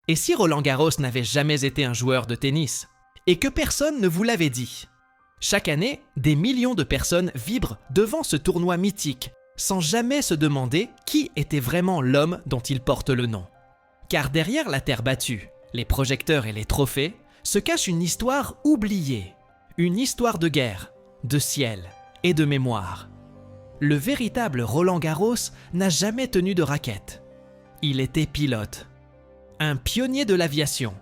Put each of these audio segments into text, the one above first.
Et si Roland Garros n'avait jamais été un joueur de tennis? Et que personne ne vous l'avait dit? Chaque année, des millions de personnes vibrent devant ce tournoi mythique, sans jamais se demander qui était vraiment l'homme dont il porte le nom. Car derrière la terre battue, les projecteurs et les trophées, se cache une histoire oubliée. Une histoire de guerre, de ciel et de mémoire. Le véritable Roland Garros n'a jamais tenu de raquette. Il était pilote. Un pionnier de l'aviation.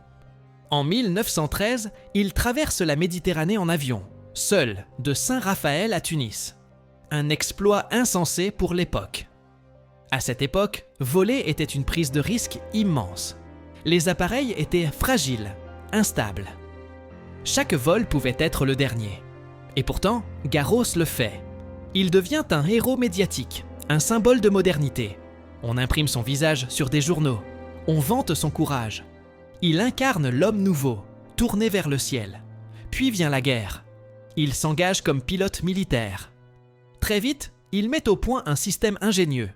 En 1913, il traverse la Méditerranée en avion, seul, de Saint-Raphaël à Tunis. Un exploit insensé pour l'époque. À cette époque, voler était une prise de risque immense. Les appareils étaient fragiles, instables. Chaque vol pouvait être le dernier. Et pourtant, Garros le fait. Il devient un héros médiatique, un symbole de modernité. On imprime son visage sur des journaux. On vante son courage. Il incarne l'homme nouveau, tourné vers le ciel. Puis vient la guerre. Il s'engage comme pilote militaire. Très vite, il met au point un système ingénieux.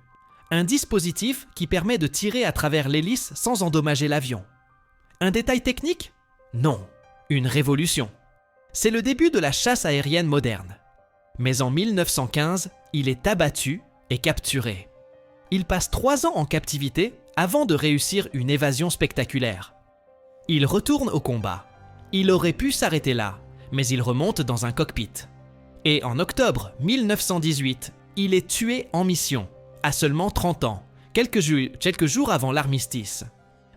Un dispositif qui permet de tirer à travers l'hélice sans endommager l'avion. Un détail technique? Non, une révolution. C'est le début de la chasse aérienne moderne. Mais en 1915, il est abattu et capturé. Il passe 3 ans en captivité avant de réussir une évasion spectaculaire. Il retourne au combat. Il aurait pu s'arrêter là, mais il remonte dans un cockpit. Et en octobre 1918, il est tué en mission, à seulement 30 ans, quelques jours avant l'armistice.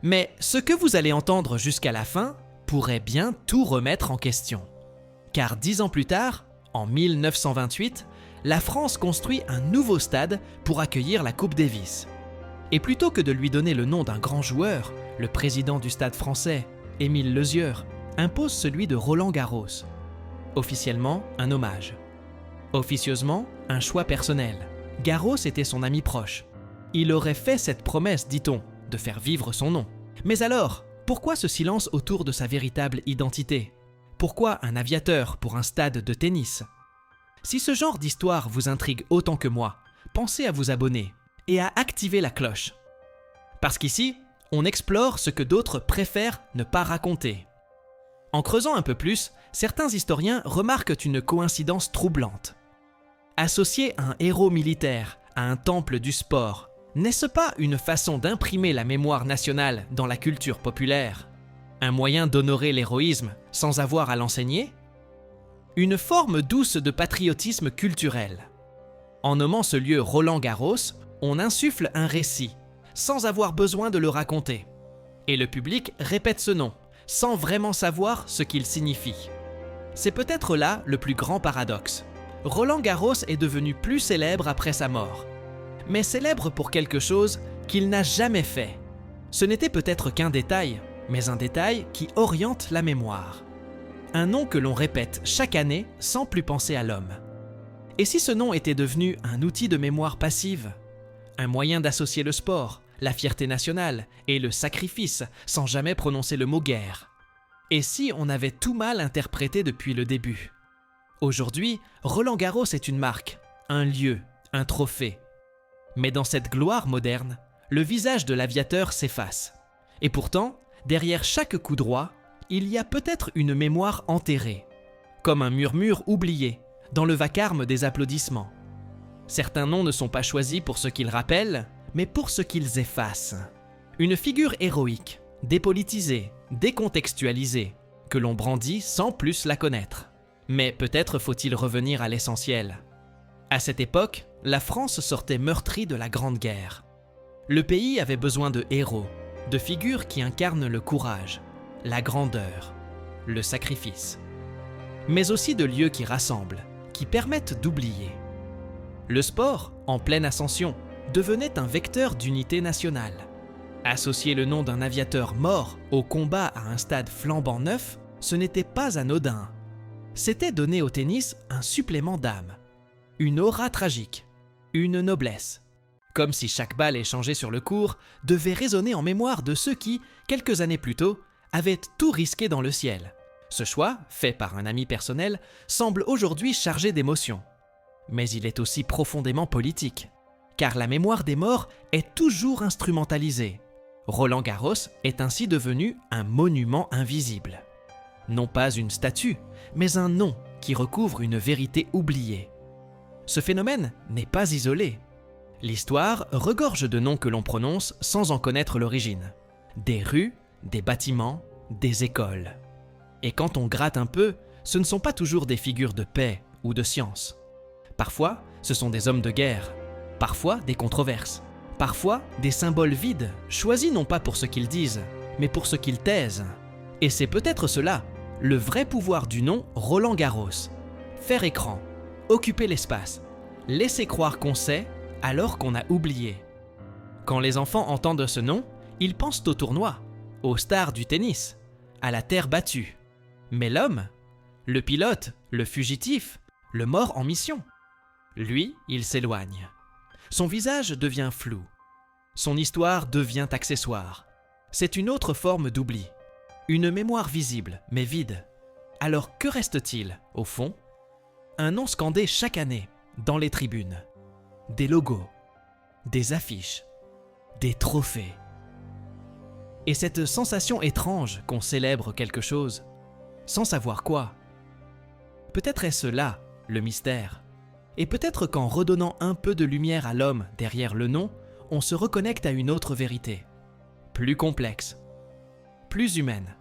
Mais ce que vous allez entendre jusqu'à la fin pourrait bien tout remettre en question. Car 10 ans plus tard, en 1928, la France construit un nouveau stade pour accueillir la Coupe Davis. Et plutôt que de lui donner le nom d'un grand joueur, le président du stade français, Émile Lezieur, impose celui de Roland Garros. Officiellement, un hommage. Officieusement, un choix personnel. Garros était son ami proche. Il aurait fait cette promesse, dit-on, de faire vivre son nom. Mais alors, pourquoi ce silence autour de sa véritable identité? Pourquoi un aviateur pour un stade de tennis? Si ce genre d'histoire vous intrigue autant que moi, pensez à vous abonner et à activer la cloche. Parce qu'ici, on explore ce que d'autres préfèrent ne pas raconter. En creusant un peu plus, certains historiens remarquent une coïncidence troublante. Associer un héros militaire à un temple du sport, n'est-ce pas une façon d'imprimer la mémoire nationale dans la culture populaire? Un moyen d'honorer l'héroïsme sans avoir à l'enseigner? Une forme douce de patriotisme culturel. En nommant ce lieu Roland Garros, on insuffle un récit, sans avoir besoin de le raconter. Et le public répète ce nom, sans vraiment savoir ce qu'il signifie. C'est peut-être là le plus grand paradoxe. Roland Garros est devenu plus célèbre après sa mort. Mais célèbre pour quelque chose qu'il n'a jamais fait. Ce n'était peut-être qu'un détail, mais un détail qui oriente la mémoire. Un nom que l'on répète chaque année sans plus penser à l'homme. Et si ce nom était devenu un outil de mémoire passive? Un moyen d'associer le sport, la fierté nationale et le sacrifice sans jamais prononcer le mot guerre? Et si on avait tout mal interprété depuis le début? Aujourd'hui, Roland Garros est une marque, un lieu, un trophée. Mais dans cette gloire moderne, le visage de l'aviateur s'efface. Et pourtant, derrière chaque coup droit, il y a peut-être une mémoire enterrée, comme un murmure oublié, dans le vacarme des applaudissements. Certains noms ne sont pas choisis pour ce qu'ils rappellent, mais pour ce qu'ils effacent. Une figure héroïque, dépolitisée, décontextualisée, que l'on brandit sans plus la connaître. Mais peut-être faut-il revenir à l'essentiel. À cette époque, la France sortait meurtrie de la Grande Guerre. Le pays avait besoin de héros, de figures qui incarnent le courage, la grandeur, le sacrifice. Mais aussi de lieux qui rassemblent, qui permettent d'oublier. Le sport, en pleine ascension, devenait un vecteur d'unité nationale. Associer le nom d'un aviateur mort au combat à un stade flambant neuf, ce n'était pas anodin. C'était donner au tennis un supplément d'âme, une aura tragique, une noblesse. Comme si chaque balle échangée sur le court devait résonner en mémoire de ceux qui, quelques années plus tôt, avaient tout risqué dans le ciel. Ce choix, fait par un ami personnel, semble aujourd'hui chargé d'émotion. Mais il est aussi profondément politique, car la mémoire des morts est toujours instrumentalisée. Roland-Garros est ainsi devenu un monument invisible. Non pas une statue, mais un nom qui recouvre une vérité oubliée. Ce phénomène n'est pas isolé. L'histoire regorge de noms que l'on prononce sans en connaître l'origine. Des rues, des bâtiments, des écoles. Et quand on gratte un peu, ce ne sont pas toujours des figures de paix ou de science. Parfois, ce sont des hommes de guerre. Parfois, des controverses. Parfois, des symboles vides, choisis non pas pour ce qu'ils disent, mais pour ce qu'ils taisent. Et c'est peut-être cela, le vrai pouvoir du nom Roland-Garros. Faire écran, occuper l'espace, laisser croire qu'on sait alors qu'on a oublié. Quand les enfants entendent ce nom, ils pensent au tournoi, aux stars du tennis, à la terre battue. Mais l'homme, le pilote, le fugitif, le mort en mission, lui, il s'éloigne. Son visage devient flou. Son histoire devient accessoire. C'est une autre forme d'oubli. Une mémoire visible, mais vide. Alors que reste-t-il, au fond? Un nom scandé chaque année, dans les tribunes. Des logos, des affiches, des trophées. Et cette sensation étrange qu'on célèbre quelque chose, sans savoir quoi. Peut-être est-ce là, le mystère. Et peut-être qu'en redonnant un peu de lumière à l'homme derrière le nom, on se reconnecte à une autre vérité. Plus complexe, plus humaine,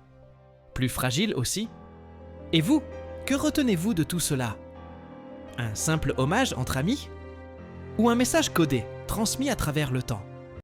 plus fragile aussi. Et vous, que retenez-vous de tout cela? Un simple hommage entre amis? Ou un message codé, transmis à travers le temps?